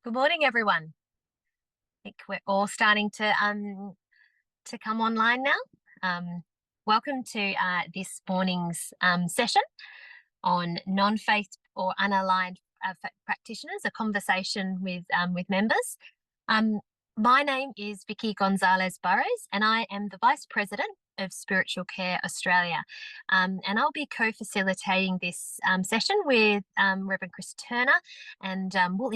Good morning, everyone. I think we're all starting to come online now. Welcome to this morning's session on non-faith or unaligned practitioners, a conversation with members. My name is Vicky Gonzalez Burrows, and I am the Vice President of Spiritual Care Australia. And I'll be co-facilitating this session with Reverend Chris Turner, and we'll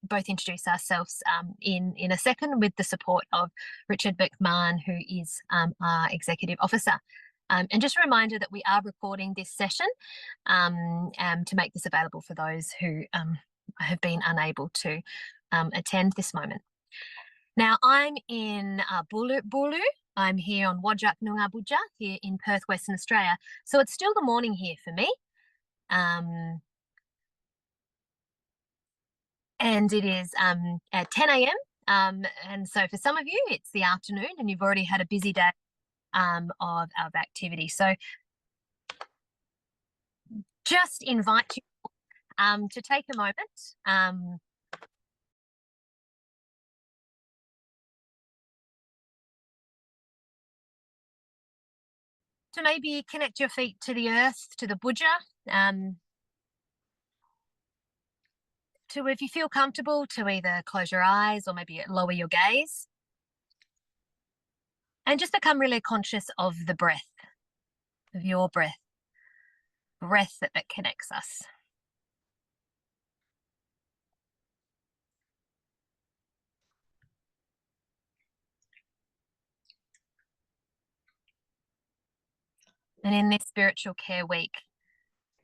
both introduce ourselves in a second with the support of Richard McMahon, who is our Executive Officer. And just a reminder that we are recording this session to make this available for those who have been unable to attend this moment. Now, I'm in Bulu. I'm here on Whadjuk Noongar Boodja here in Perth, Western Australia. So it's still the morning here for me. And it is at 10 a.m. And so for some of you, it's the afternoon and you've already had a busy day of activity. So just invite you to take a moment to maybe connect your feet to the earth, to the Boodja, to, if you feel comfortable, to either close your eyes or maybe lower your gaze. And just become really conscious of the breath, of your breath that connects us. And in this spiritual care week,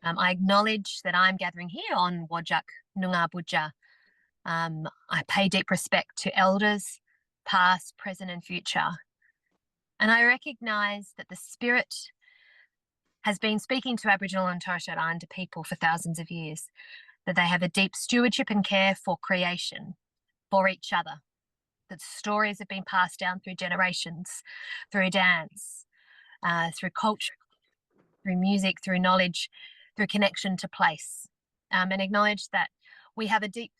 I acknowledge that I'm gathering here on Whadjuk Noongar Boodja. I pay deep respect to elders, past, present and future. And I recognise that the Spirit has been speaking to Aboriginal and Torres Strait Islander people for thousands of years, that they have a deep stewardship and care for creation, for each other, that stories have been passed down through generations, through dance, through culture, through music, through knowledge, through connection to place, and acknowledge that we have a deep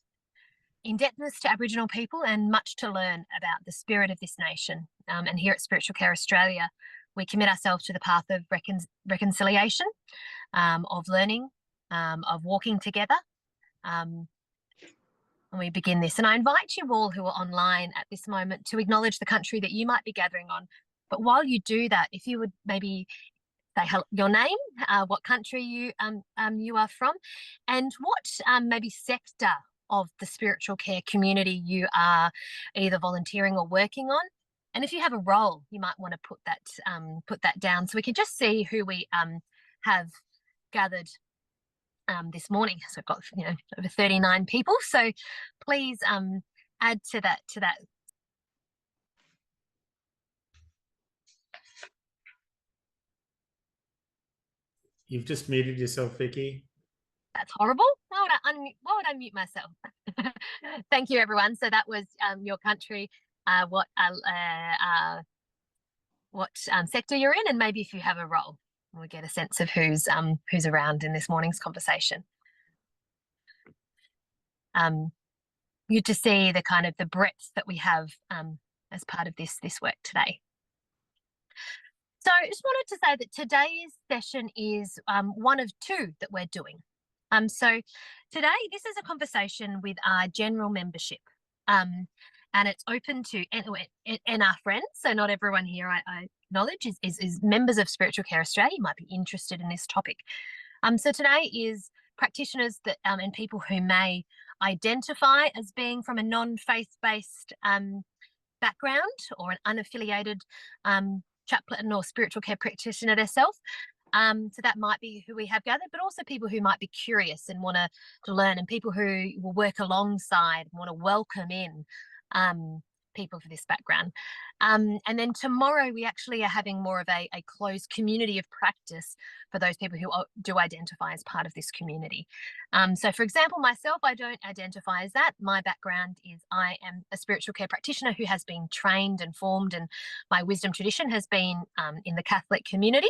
indebtedness to Aboriginal people and much to learn about the spirit of this nation. And here at Spiritual Care Australia, we commit ourselves to the path of reconciliation, of learning, of walking together. And we begin this. And I invite you all who are online at this moment to acknowledge the country that you might be gathering on. But while you do that, if you would maybe say your name, what country you are from, and what maybe sector of the spiritual care community you are either volunteering or working on. And if you have a role, you might want to put that down so we can just see who we have gathered this morning. So we've got over 39 people. So please add to that. You've just muted yourself, Vicky. That's horrible. Why would I mute myself? Thank you, everyone. So that was your country, what sector you're in, and maybe if you have a role, we'll get a sense of who's around in this morning's conversation. Good to see the kind of the breadth that we have as part of this work today. So I just wanted to say that today's session is one of two that we're doing. So today, this is a conversation with our general membership, and it's open to and our friends. So not everyone here, I acknowledge, is members of Spiritual Care Australia. You might be interested in this topic. So today is practitioners that and people who may identify as being from a non-faith-based background or an unaffiliated chaplain or spiritual care practitioner themselves. So that might be who we have gathered, but also people who might be curious and want to learn, and people who will work alongside and want to welcome in people for this background. And then tomorrow we actually are having more of a closed community of practice for those people who do identify as part of this community. So for example, myself, I don't identify as that. My background is I am a spiritual care practitioner who has been trained and formed, and my wisdom tradition has been in the Catholic community.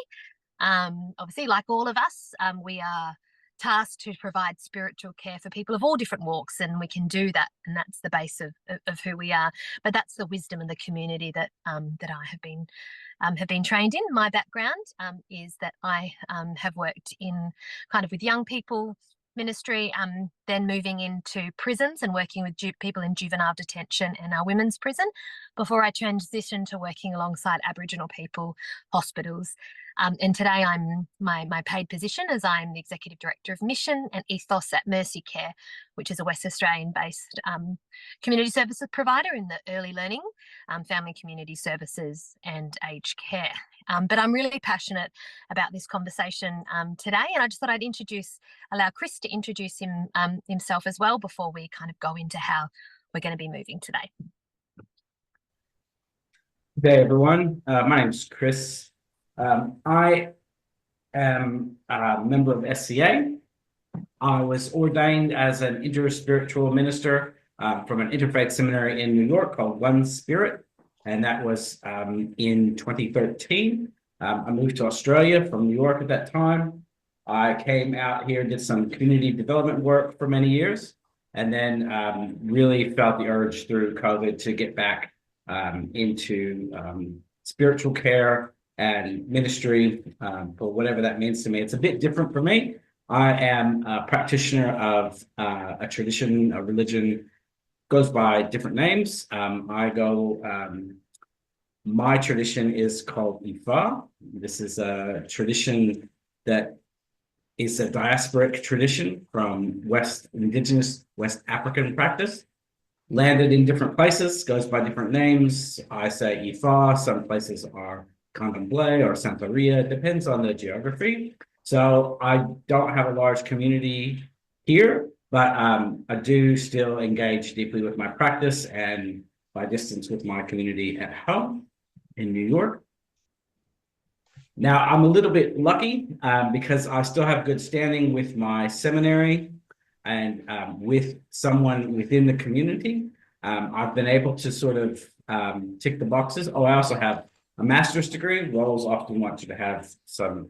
Obviously, like all of us, we are tasked to provide spiritual care for people of all different walks, and we can do that, and that's the base of who we are. But that's the wisdom and the community that that I have been trained in. My background is that I have worked in kind of with young people ministry, then moving into prisons and working with people in juvenile detention and our women's prison before I transitioned to working alongside Aboriginal people, hospitals. And today I'm my paid position as I'm the Executive Director of Mission and Ethos at Mercy Care, which is a West Australian based community services provider in the early learning, family community services and aged care. But I'm really passionate about this conversation today, and I just thought I'd allow Chris to introduce himself as well before we kind of go into how we're going to be moving today. Hey everyone, my name's Chris. I am a member of SCA. I was ordained as an interspiritual minister from an interfaith seminary in New York called One Spirit, and that was in 2013. I moved to Australia from New York at that time. I came out here, did some community development work for many years, and then really felt the urge through COVID to get back into spiritual care and ministry, for whatever that means to me. It's a bit different for me. I am a practitioner of a tradition, a religion, goes by different names. My tradition is called Ifa. This is a tradition that is a diasporic tradition from indigenous West African practice. Landed in different places, goes by different names. I say Ifa, some places are Candomblé or Santeria, depends on the geography. So I don't have a large community here, but I do still engage deeply with my practice and by distance with my community at home in New York. Now, I'm a little bit lucky because I still have good standing with my seminary and with someone within the community. I've been able to sort of tick the boxes. Oh, I also have a master's degree. Roles often want you to have some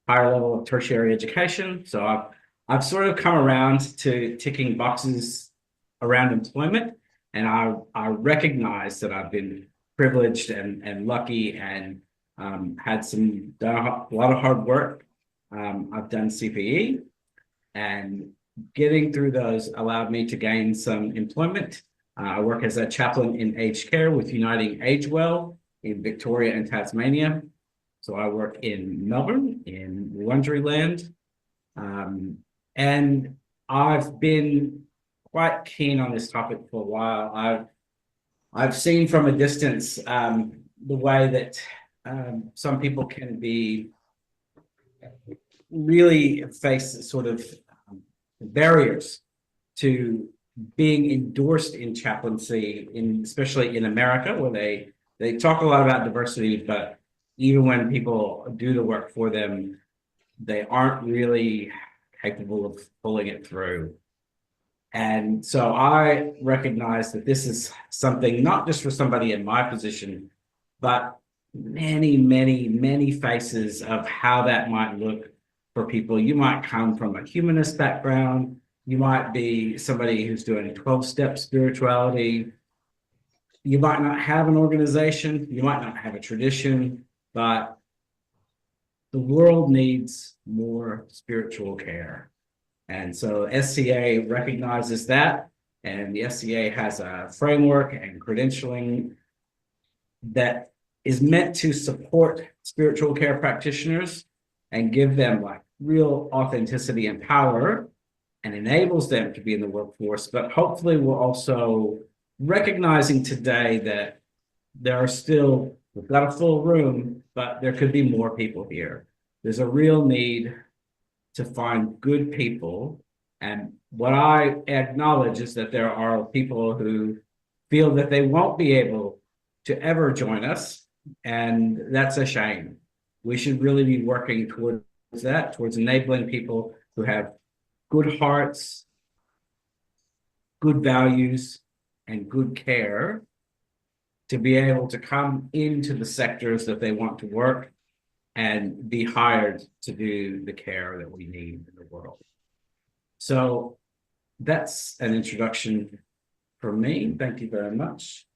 higher level of tertiary education. So I've sort of come around to ticking boxes around employment, and I recognize that I've been privileged and lucky and done a lot of hard work. I've done CPE, and getting through those allowed me to gain some employment. I work as a chaplain in aged care with Uniting Agewell in Victoria and Tasmania. So I work in Melbourne, in Wonderyland. And I've been quite keen on this topic for a while. I've seen from a distance the way that some people can be really face sort of barriers to being endorsed in chaplaincy, especially in America, where they talk a lot about diversity, but even when people do the work for them, they aren't really capable of pulling it through. And so I recognize that this is something not just for somebody in my position, but many, many, many faces of how that might look for people. You might come from a humanist background. You might be somebody who's doing 12-step spirituality. You might not have an organization. You might not have a tradition, but the world needs more spiritual care. And so SCA recognizes that, and the SCA has a framework and credentialing that is meant to support spiritual care practitioners and give them like real authenticity and power, and enables them to be in the workforce. But hopefully we're also recognizing today that we've got a full room, but there could be more people here. There's a real need to find good people. And what I acknowledge is that there are people who feel that they won't be able to ever join us. And that's a shame. We should really be working towards that, towards enabling people who have good hearts, good values, and good care to be able to come into the sectors that they want to work and be hired to do the care that we need in the world. So that's an introduction from me. Thank you very much.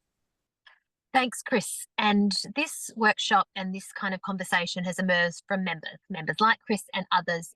Thanks, Chris. And this workshop and this kind of conversation has emerged from members like Chris and others.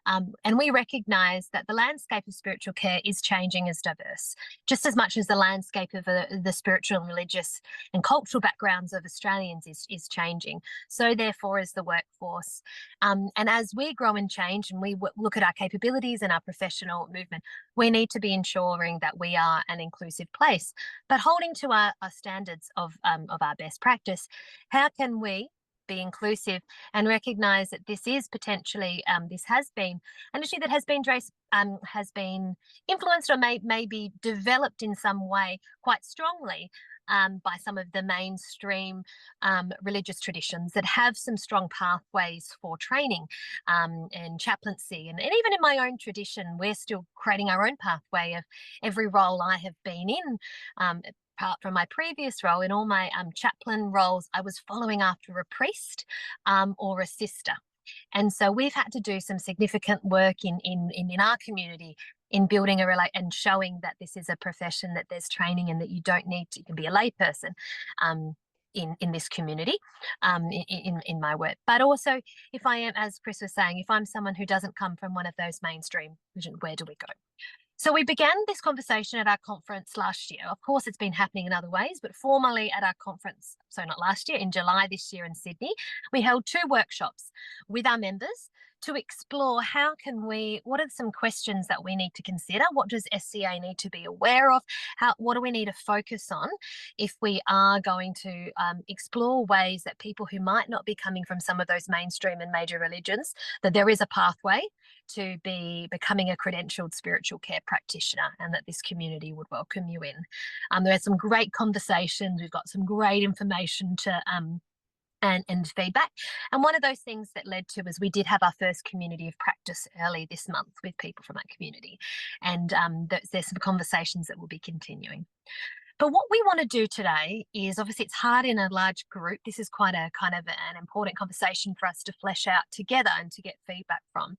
And we recognise that the landscape of spiritual care is changing as diverse, just as much as the landscape of the spiritual and religious and cultural backgrounds of Australians is changing. So therefore is the workforce. And as we grow and change and we look at our capabilities and our professional movement, we need to be ensuring that we are an inclusive place, but holding to our standards of our best practice. How can we be inclusive and recognise that this is potentially this has been an issue that has been influenced or may be developed in some way quite strongly by some of the mainstream religious traditions that have some strong pathways for training and chaplaincy. And even in my own tradition, we're still creating our own pathway of every role I have been in. Apart from my previous role, in all my chaplain roles, I was following after a priest or a sister. And so we've had to do some significant work in our community in building and showing that this is a profession, that there's training and that you don't need to, you can be a layperson in this community, in my work. But also, if I am, as Chris was saying, if I'm someone who doesn't come from one of those mainstream, where do we go? So we began this conversation at our conference last year. Of course, it's been happening in other ways, but formally at our conference, so not last year, in July this year in Sydney, we held 2 workshops with our members to explore what are some questions that we need to consider? What does SCA need to be aware of? What do we need to focus on if we are going to explore ways that people who might not be coming from some of those mainstream and major religions, that there is a pathway to be becoming a credentialed spiritual care practitioner, and that this community would welcome you in. There are some great conversations. We've got some great information to and feedback. And one of those things that led to was we did have our first community of practice early this month with people from that community. And there's some conversations that will be continuing. But what we want to do today is, obviously it's hard in a large group. This is quite a kind of an important conversation for us to flesh out together and to get feedback from.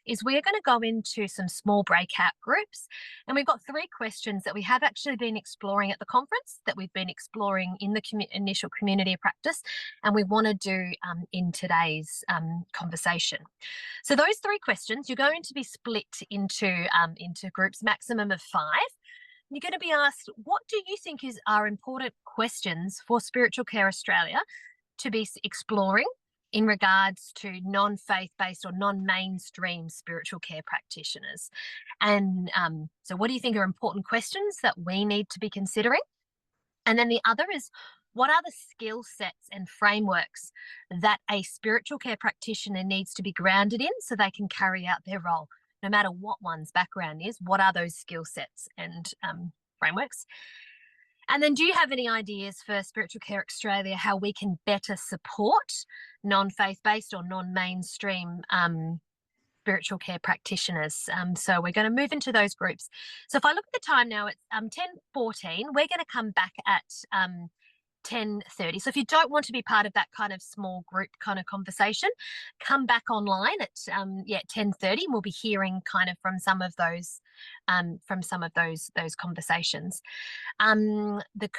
Is we're going to go into some small breakout groups, and we've got 3 questions that we have actually been exploring at the conference, that we've been exploring in the initial community practice, and we want to do in today's conversation. So those 3 questions, you're going to be split into groups, maximum of 5. You're going to be asked, what do you think are important questions for Spiritual Care Australia to be exploring in regards to non-faith-based or non-mainstream spiritual care practitioners? And so what do you think are important questions that we need to be considering? And then the other is, what are the skill sets and frameworks that a spiritual care practitioner needs to be grounded in so they can carry out their role, no matter what one's background is? What are those skill sets and frameworks? And then, do you have any ideas for Spiritual Care Australia, how we can better support non-faith-based or non-mainstream spiritual care practitioners? So we're going to move into those groups. So if I look at the time now, it's 10:14. We're going to come back at 10:30. So if you don't want to be part of that kind of small group kind of conversation, come back online at 10:30, and we'll be hearing kind of from some of those conversations. The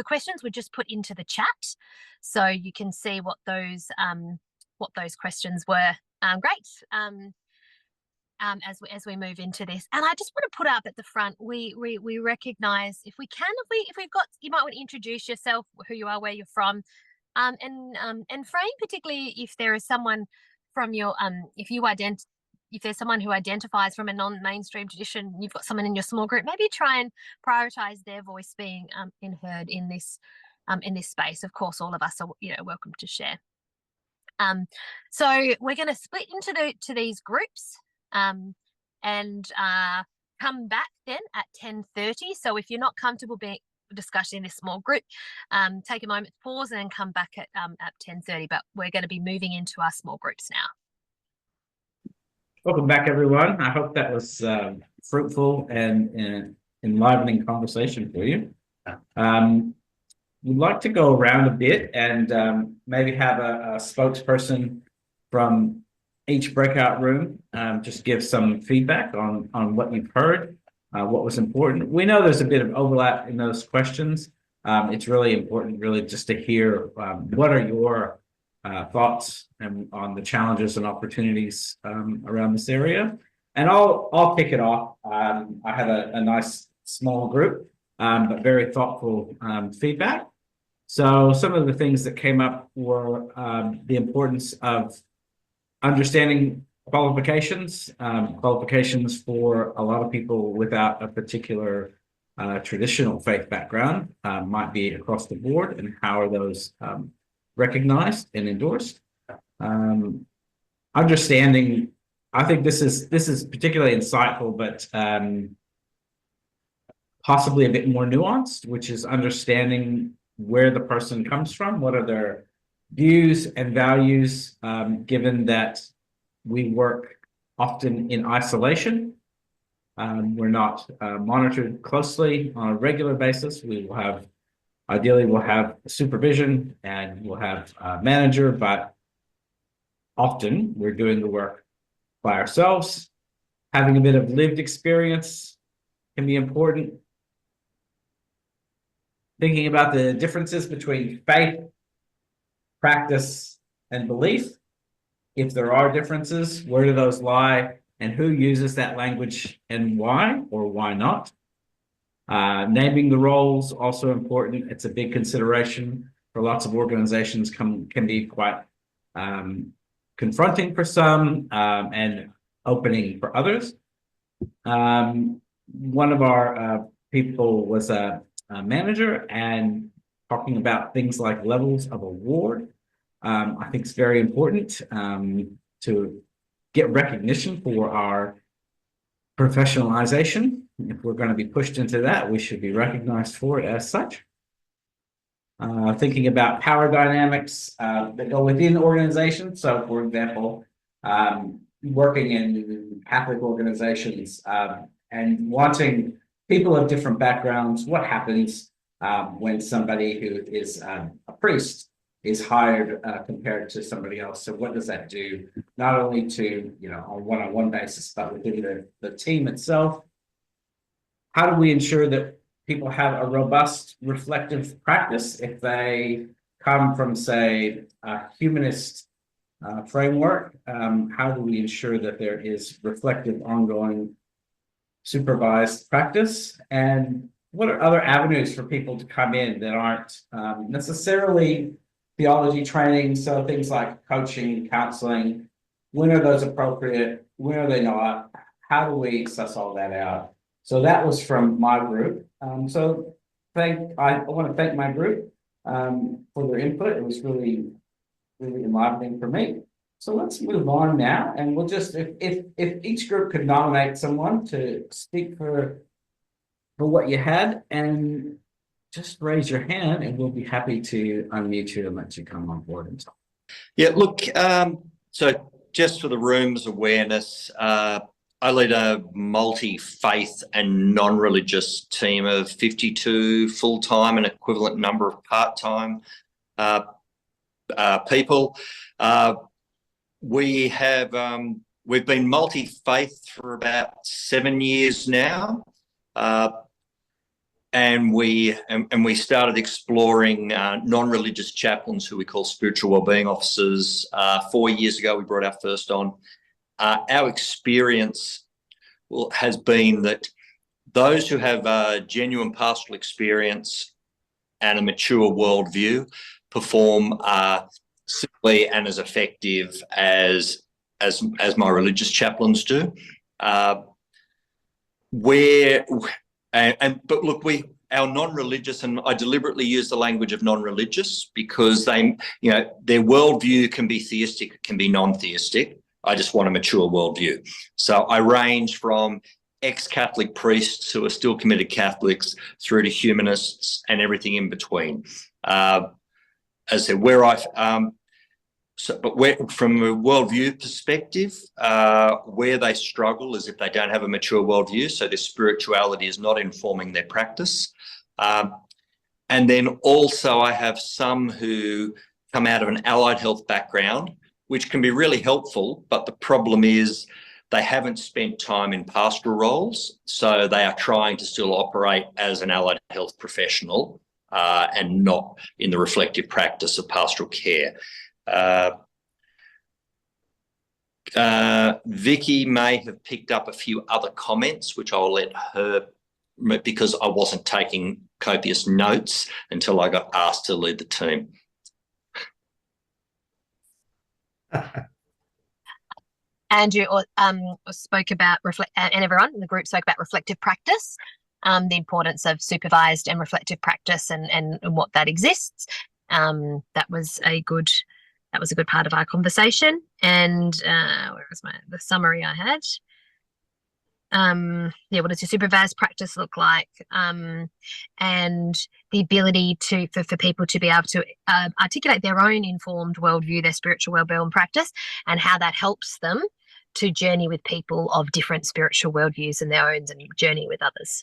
questions were just put into the chat, so you can see what those questions were. Great. As we move into this, and I just want to put up at the front, we recognise, if we've got, you might want to introduce yourself, who you are, where you're from, and frame, particularly if there is someone from your if there's someone who identifies from a non-mainstream tradition, you've got someone in your small group, maybe try and prioritise their voice being heard in this space. Of course, all of us are welcome to share. So we're going to split into these groups. And come back then at 10:30. So if you're not comfortable discussing in this small group, take a moment to pause and then come back at 10:30. But we're going to be moving into our small groups now. Welcome back, everyone. I hope that was fruitful and enlivening conversation for you. we'd like to go around a bit and maybe have a spokesperson from each breakout room just give some feedback on what you've heard, what was important. We know there's a bit of overlap in those questions. It's really important, really, just to hear what are your thoughts on the challenges and opportunities around this area. And I'll kick it off. I have a nice small group, but very thoughtful feedback. So some of the things that came up were the importance of understanding qualifications. Qualifications for a lot of people without a particular traditional faith background might be across the board, and how are those recognized and endorsed. Understanding, I think this is particularly insightful, but possibly a bit more nuanced, which is understanding where the person comes from, what are their views and values, given that we work often in isolation. We're not monitored closely on a regular basis. Ideally, we'll have supervision and we'll have a manager, but often we're doing the work by ourselves. Having a bit of lived experience can be important. Thinking about the differences between faith, practice, and belief. If there are differences, where do those lie, and who uses that language and why or why not? Naming the roles, also important. It's a big consideration for lots of organizations, can be quite confronting for some and opening for others. One of our people was a manager and talking about things like levels of award. I think it's very important to get recognition for our professionalization. If we're going to be pushed into that, we should be recognized for it as such. Thinking about power dynamics that go within organizations. So, for example, working in Catholic organizations and wanting people of different backgrounds, what happens when somebody who is a priest is hired compared to somebody else? So what does that do, not only to, on one-on-one basis, but within the team itself? How do we ensure that people have a robust reflective practice if they come from, say, a humanist framework? How do we ensure that there is reflective, ongoing, supervised practice? And what are other avenues for people to come in that aren't necessarily theology training? So things like coaching, counseling, when are those appropriate? When are they not? How do we suss all that out? So that was from my group. I want to thank my group for their input. It was really, really enlivening for me. So let's move on now, and we'll just, if each group could nominate someone to speak for what you had, and just raise your hand, and we'll be happy to unmute you and let you come on board and talk. Yeah, look, so just for the room's awareness, I lead a multi-faith and non-religious team of 52 full-time and equivalent number of part-time people. We've been multi-faith for about 7 years now, and we started exploring non-religious chaplains, who we call spiritual wellbeing officers. 4 years ago, we brought our first on. Our experience has been that those who have a genuine pastoral experience and a mature worldview perform simply and as effective as my religious chaplains do. But look, our non-religious, and I deliberately use the language of non-religious because their worldview can be theistic, it can be non-theistic. I just want a mature worldview. So I range from ex-Catholic priests who are still committed Catholics through to humanists and everything in between. As I said, from a worldview perspective, where they struggle is if they don't have a mature worldview, so their spirituality is not informing their practice. And then also I have some who come out of an allied health background, which can be really helpful, but the problem is they haven't spent time in pastoral roles, so they are trying to still operate as an allied health professional and not in the reflective practice of pastoral care. Vicky may have picked up a few other comments, which I'll let her, because I wasn't taking copious notes until I got asked to lead the team. Andrew spoke about and everyone in the group spoke about reflective practice, the importance of supervised and reflective practice, and what that exists. That was a good part of our conversation. And where was the summary I had? What does your supervised practice look like? And the ability for people to be able to articulate their own informed worldview, their spiritual well-being practice, and how that helps them to journey with people of different spiritual worldviews and their own, and journey with others.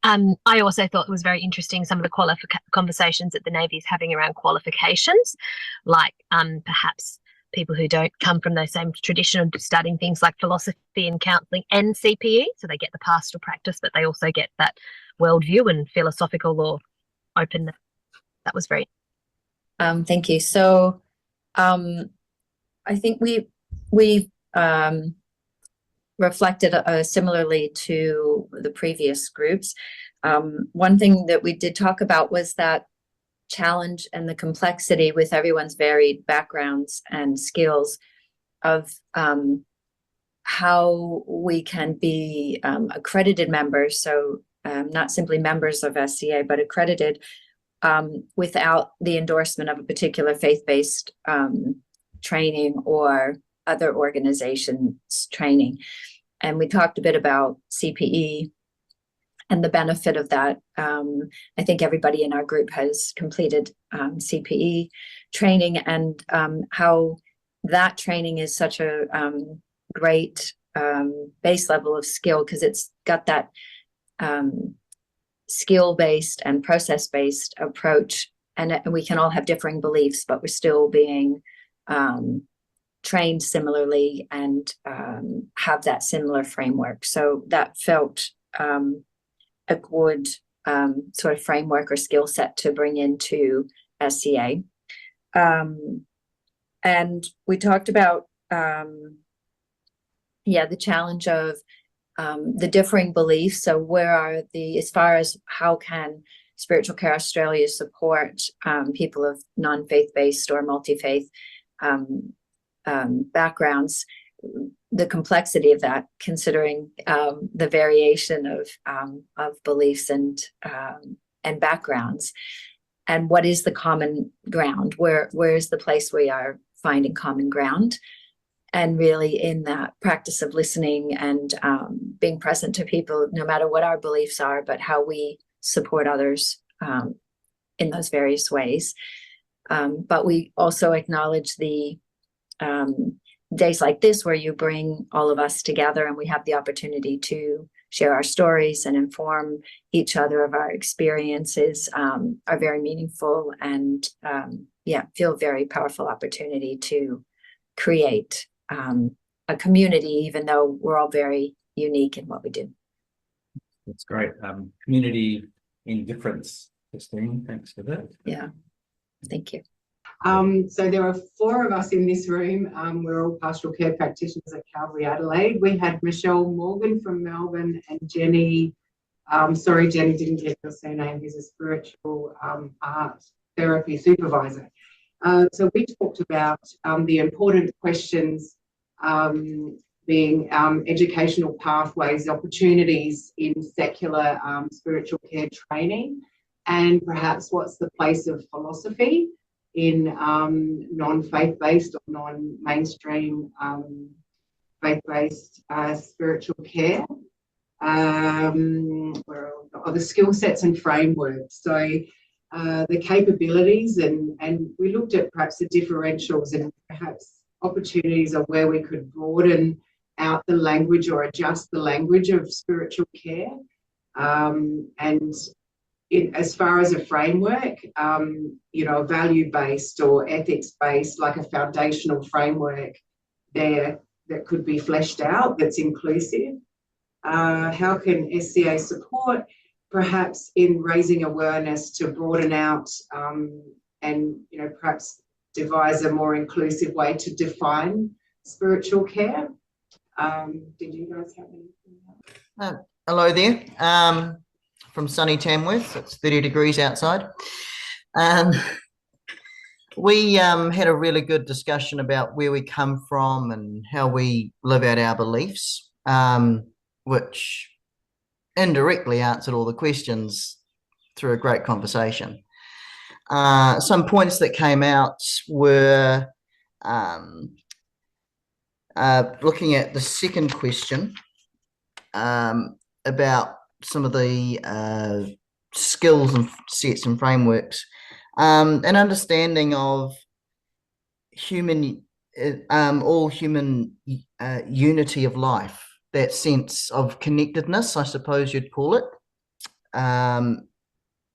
I also thought it was very interesting some of the conversations that the Navy is having around qualifications, like perhaps people who don't come from the same tradition of studying things like philosophy and counselling and CPE, so they get the pastoral practice, but they also get that worldview and philosophical or openness. That was very. Thank you. So I think we reflected similarly to the previous groups. One thing that we did talk about was that challenge and the complexity with everyone's varied backgrounds and skills of how we can be accredited members, so not simply members of SCA, but accredited without the endorsement of a particular faith-based training or other organizations training. And we talked a bit about CPE and the benefit of that. I think everybody in our group has completed CPE training, and how that training is such a great base level of skill, because it's got that skill-based and process-based approach, and we can all have differing beliefs, but we're still being trained similarly and have that similar framework. So that felt a good sort of framework or skill set to bring into SCA. And we talked about the challenge of the differing beliefs. So where are as far as how can Spiritual Care Australia support people of non-faith-based or multi-faith backgrounds, the complexity of that, considering the variation of beliefs and backgrounds, and what is the common ground? Where is the place we are finding common ground? And really in that practice of listening and being present to people, no matter what our beliefs are, but how we support others in those various ways. But we also acknowledge the days like this where you bring all of us together and we have the opportunity to share our stories and inform each other of our experiences are very meaningful, and feel very powerful opportunity to create a community, even though we're all very unique in what we do. That's great. Community in difference. Christine, thanks for that. Yeah, thank you. So there are 4 of us in this room. We're all pastoral care practitioners at Calvary Adelaide. We had Michelle Morgan from Melbourne and Jenny, sorry Jenny, didn't get your surname, who's a spiritual art therapy supervisor. So we talked about the important questions being educational pathways, opportunities in secular spiritual care training, and perhaps what's the place of philosophy in non-faith-based or non-mainstream faith-based spiritual care, or the skill sets and frameworks. So the capabilities, and we looked at perhaps the differentials and perhaps opportunities of where we could broaden out the language or adjust the language of spiritual care. And as far as a framework, a value-based or ethics-based, like a foundational framework there that could be fleshed out, that's inclusive. How can SCA support? Perhaps in raising awareness to broaden out and perhaps devise a more inclusive way to define spiritual care. Did you guys have anything? Hello there. From sunny Tamworth. It's 30 degrees outside. We had a really good discussion about where we come from and how we live out our beliefs, which indirectly answered all the questions through a great conversation. Some points that came out were looking at the second question about some of the skills and sets and frameworks, an understanding of all human unity of life, that sense of connectedness, I suppose you'd call it, and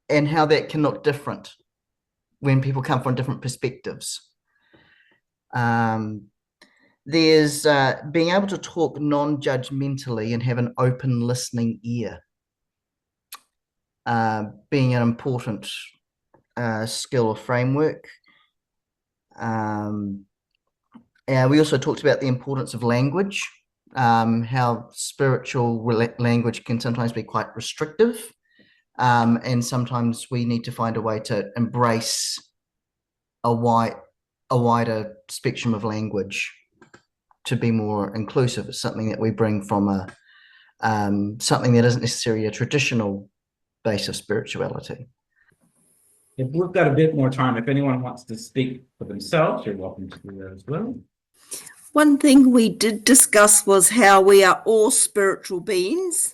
how that can look different when people come from different perspectives. There's being able to talk non-judgmentally and have an open listening ear, being an important skill or framework. We also talked about the importance of language, how spiritual language can sometimes be quite restrictive, and sometimes we need to find a way to embrace a wider spectrum of language to be more inclusive. It's something that we bring from something that isn't necessarily a traditional base of spirituality. If we've got a bit more time, if anyone wants to speak for themselves, you're welcome to do that as well. One thing we did discuss was how we are all spiritual beings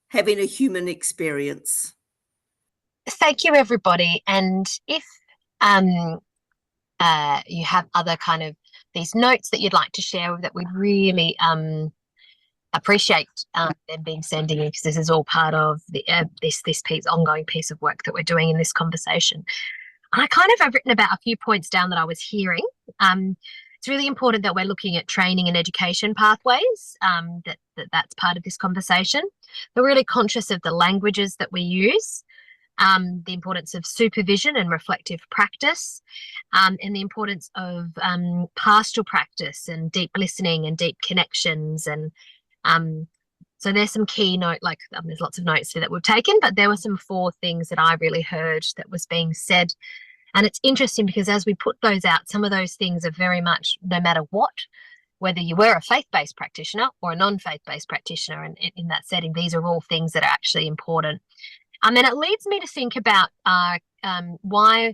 having a human experience. Thank you, everybody. And if you have other kind of these notes that you'd like to share, that we'd really appreciate them being sending in, because this is all part of the this ongoing piece of work that we're doing in this conversation. And I kind of have written about a few points down that I was hearing. It's really important that we're looking at training and education pathways, that's part of this conversation. We're really conscious of the languages that we use, the importance of supervision and reflective practice, and the importance of pastoral practice and deep listening and deep connections. And so there's some key there's lots of notes here that we've taken, but there were some 4 things that I really heard that was being said. And it's interesting because as we put those out, some of those things are very much, no matter what, whether you were a faith-based practitioner or a non-faith-based practitioner in that setting, these are all things that are actually important. And it leads me to think about why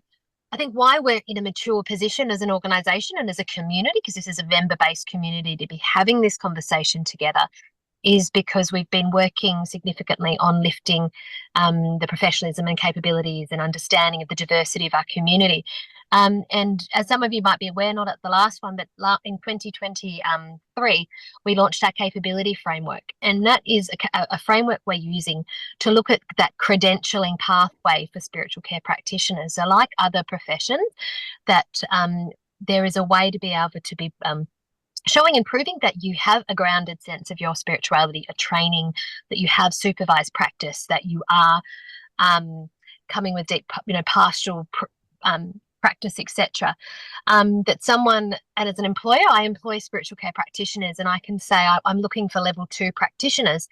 we're in a mature position as an organisation and as a community, because this is a member-based community, to be having this conversation together, is because we've been working significantly on lifting the professionalism and capabilities and understanding of the diversity of our community. And as some of you might be aware, not at the last one, but in 2023, we launched our capability framework. And that is a framework we're using to look at that credentialing pathway for spiritual care practitioners. So like other professions, that there is a way to be able to be showing and proving that you have a grounded sense of your spirituality, a training, that you have supervised practice, that you are coming with deep, pastoral practice, etc. That someone, and as an employer, I employ spiritual care practitioners, and I can say I'm looking for level 2 practitioners,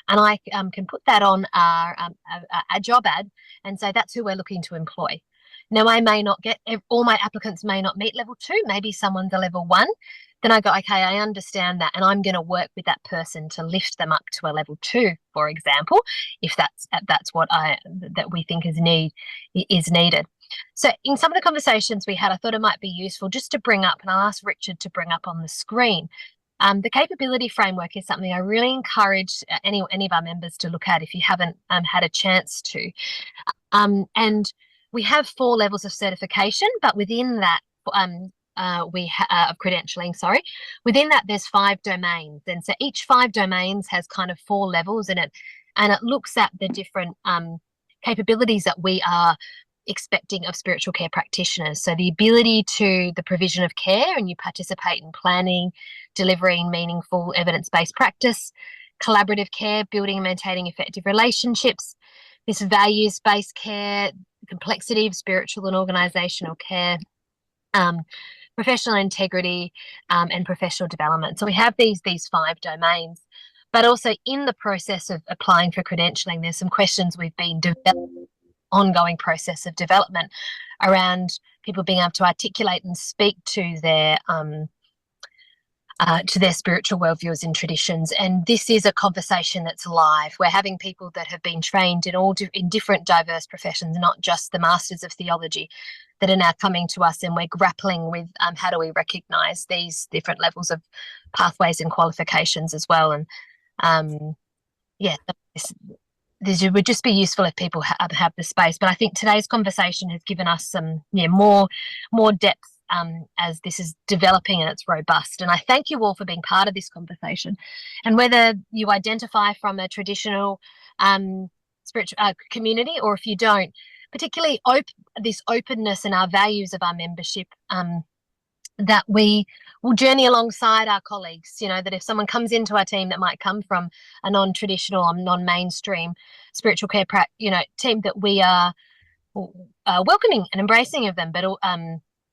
and I can put that on a job ad and say that's who we're looking to employ. Now, I may not get, all my applicants may not meet level 2, maybe someone's a level 1. Then I go, okay, I understand that, and I'm going to work with that person to lift them up to a level 2, for example, if that's what that we think is needed. So in some of the conversations we had, I thought it might be useful just to bring up, and I'll ask Richard to bring up on the screen. The capability framework is something I really encourage any of our members to look at if you haven't had a chance to. And we have 4 levels of certification, but within that, of credentialing, within that there's 5 domains, and so each 5 domains has kind of 4 levels in it, and it looks at the different capabilities that we are expecting of spiritual care practitioners. So the ability to the provision of care, and you participate in planning, delivering meaningful evidence-based practice, collaborative care, building and maintaining effective relationships, this values-based care, complexity of spiritual and organizational care, professional integrity, and professional development. So we have these 5 domains, but also in the process of applying for credentialing, there's some questions we've been developing, ongoing process of development around people being able to articulate and speak to their spiritual worldviews and traditions. And this is a conversation that's live. We're having people that have been trained in different diverse professions, not just the Masters of Theology, that are now coming to us, and we're grappling with how do we recognise these different levels of pathways and qualifications as well. And this would just be useful if people have the space. But I think today's conversation has given us some more depth as this is developing and it's robust. And I thank you all for being part of this conversation. And whether you identify from a traditional spiritual community, or if you don't, particularly this openness and our values of our membership, that we will journey alongside our colleagues. You know, that if someone comes into our team that might come from a non-traditional or non-mainstream spiritual care team, that we are welcoming and embracing of them, but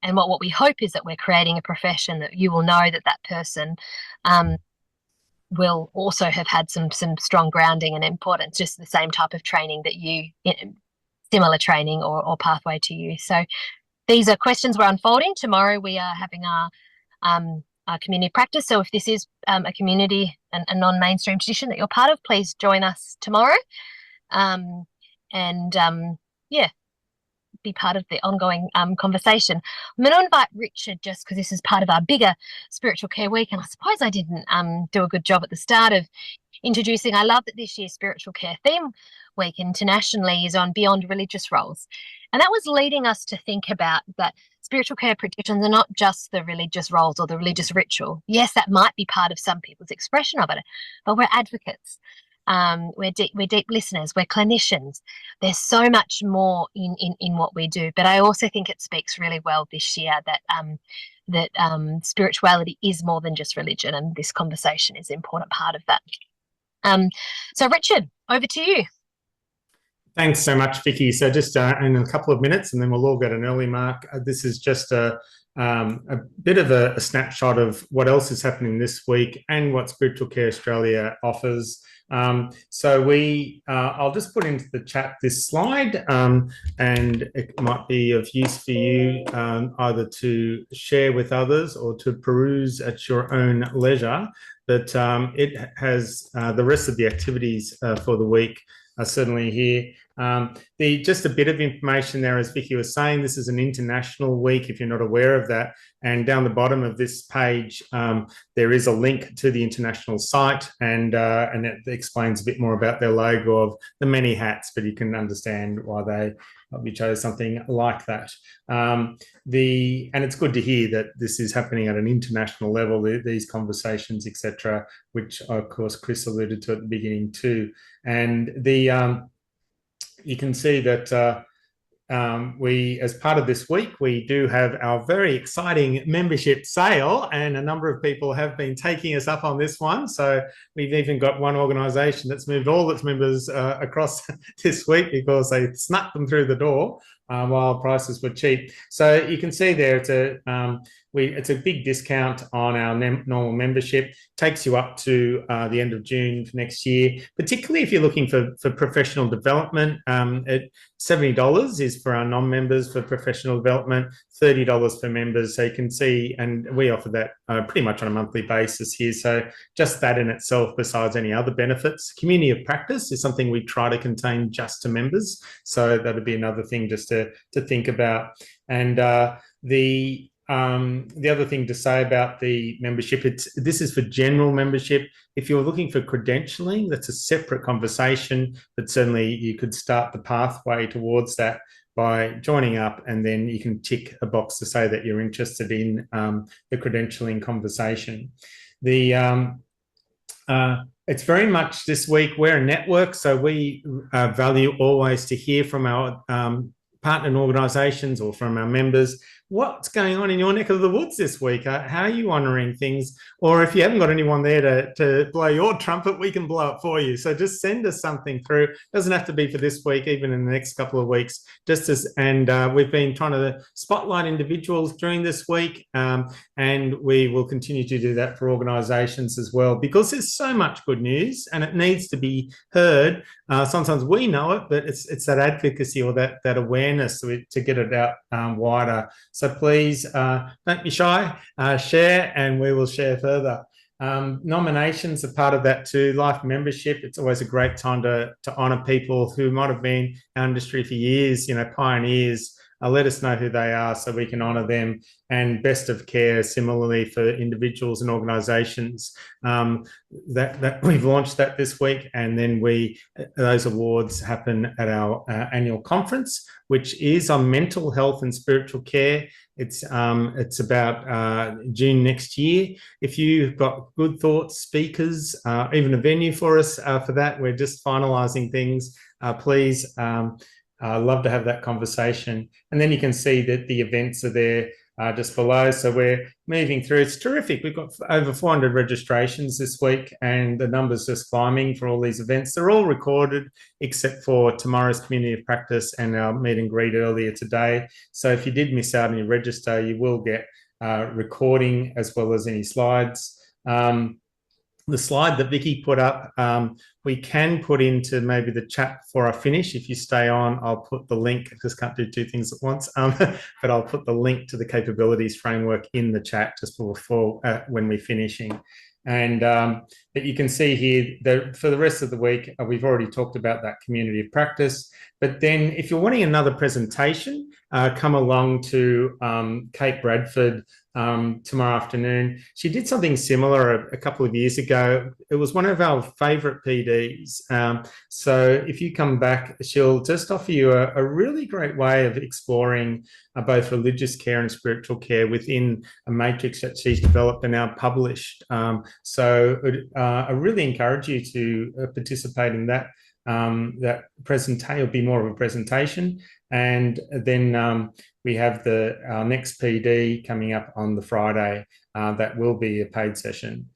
and what we hope is that we're creating a profession that you will know that person will also have had some strong grounding and importance, just the same type of training that similar training or pathway to you. So these are questions we're unfolding. Tomorrow we are having our community practice. So if this is a community and a non-mainstream tradition that you're part of, please join us tomorrow. Be part of the ongoing conversation. I'm going to invite Richard, just because this is part of our bigger Spiritual Care Week, and I suppose I didn't do a good job at the start of introducing. I love that this year's Spiritual Care Theme Week internationally is on beyond religious roles, and that was leading us to think about that spiritual care practitioners are not just the religious roles or the religious ritual. Yes, that might be part of some people's expression of it, but we're advocates. We're deep listeners, we're clinicians. There's so much more in what we do, but I also think it speaks really well this year that spirituality is more than just religion, and this conversation is an important part of that. So Richard, over to you. Thanks so much, Vicky. So just in a couple of minutes, and then we'll all get an early mark. This is just a bit of a snapshot of what else is happening this week and what Spiritual Care Australia offers. So I'll just put into the chat this slide, and it might be of use for you either to share with others or to peruse at your own leisure. But it has the rest of the activities for the week are certainly here. Just a bit of information there, as Vicky was saying, this is an international week, if you're not aware of that. And down the bottom of this page, there is a link to the international site, and it explains a bit more about their logo of the many hats, but you can understand why we chose something like that. And it's good to hear that this is happening at an international level, these conversations, etc., which of course Chris alluded to at the beginning too. And you can see that we, as part of this week, we do have our very exciting membership sale, and a number of people have been taking us up on this one. So we've even got one organisation that's moved all its members across this week because they snuck them through the door while prices were cheap. So you can see there it's a big discount on our normal membership. Takes you up to the end of June for next year, particularly if you're looking for professional development. $70 is for our non-members for professional development, $30 for members. So you can see, and we offer that pretty much on a monthly basis here. So just that in itself, besides any other benefits. Community of practice is something we try to contain just to members. So that'd be another thing just to think about. And the other thing to say about the membership, this is for general membership. If you're looking for credentialing, that's a separate conversation, but certainly you could start the pathway towards that by joining up, and then you can tick a box to say that you're interested in the credentialing conversation. It's very much this week. We're a network, so we value always to hear from our partner organisations or from our members. What's going on in your neck of the woods this week? How are you honouring things? Or if you haven't got anyone there to blow your trumpet, we can blow it for you. So just send us something through. It doesn't have to be for this week, even in the next couple of weeks. We've been trying to spotlight individuals during this week, and we will continue to do that for organisations as well, because there's so much good news and it needs to be heard. Sometimes we know it, but it's that advocacy or that awareness to get it out wider. So please don't be shy, share, and we will share further. Nominations are part of that too. Life membership, it's always a great time to honour people who might have been in our industry for years, pioneers. Let us know who they are so we can honour them. And best of care, similarly for individuals and organisations. That we've launched that this week, and then those awards happen at our annual conference, which is on mental health and spiritual care. It's about June next year. If you've got good thoughts, speakers, even a venue for us for that, we're just finalising things. Please. I'd love to have that conversation. And then you can see that the events are there just below. So we're moving through. It's terrific. We've got over 400 registrations this week, and the numbers just climbing for all these events. They're all recorded except for tomorrow's Community of Practice and our meet and greet earlier today. So if you did miss out on your register, you will get recording as well as any slides. The slide that Vicky put up, we can put into maybe the chat before I finish. If you stay on, I'll put the link. I just can't do two things at once, but I'll put the link to the capabilities framework in the chat just before when we're finishing. And but you can see here that for the rest of the week, we've already talked about that Community of Practice. But then if you're wanting another presentation, come along to Kate Bradford tomorrow afternoon. She did something similar a couple of years ago. It was one of our favourite PDs. So if you come back, she'll just offer you a really great way of exploring both religious care and spiritual care within a matrix that she's developed and now published. So I really encourage you to participate in that. That presentation will be more of a presentation, and then we have our next PD coming up on the Friday. That will be a paid session.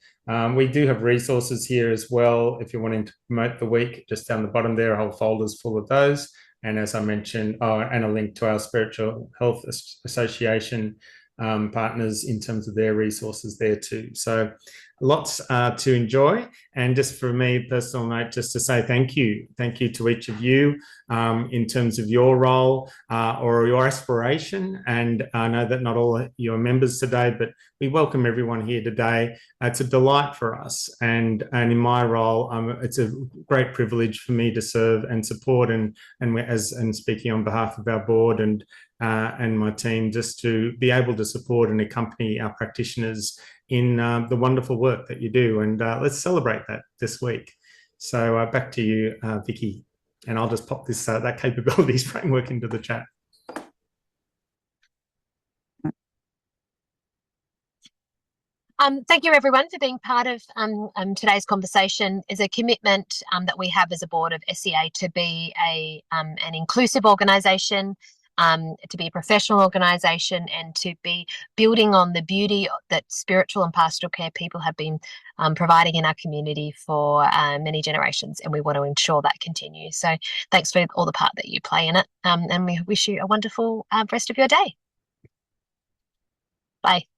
We do have resources here as well. If you're wanting to promote the week, just down the bottom there, a whole folder's full of those. And as I mentioned, and a link to our Spiritual Health Association partners in terms of their resources there too. So lots to enjoy. And just for me, personal note, just to say thank you. Thank you to each of you in terms of your role or your aspiration. And I know that not all your members today, but we welcome everyone here today. It's a delight for us. And in my role, it's a great privilege for me to serve and support and speaking on behalf of our board and my team, just to be able to support and accompany our practitioners in the wonderful work that you do. And let's celebrate that this week. So back to you, Vicky, and I'll just pop this that capabilities framework into the chat. Thank you, everyone, for being part of today's conversation. Is a commitment that we have as a board of SCA to be an inclusive organisation, to be a professional organisation, and to be building on the beauty that spiritual and pastoral care people have been providing in our community for many generations, and we want to ensure that continues. So thanks for all the part that you play in it, and we wish you a wonderful rest of your day. Bye.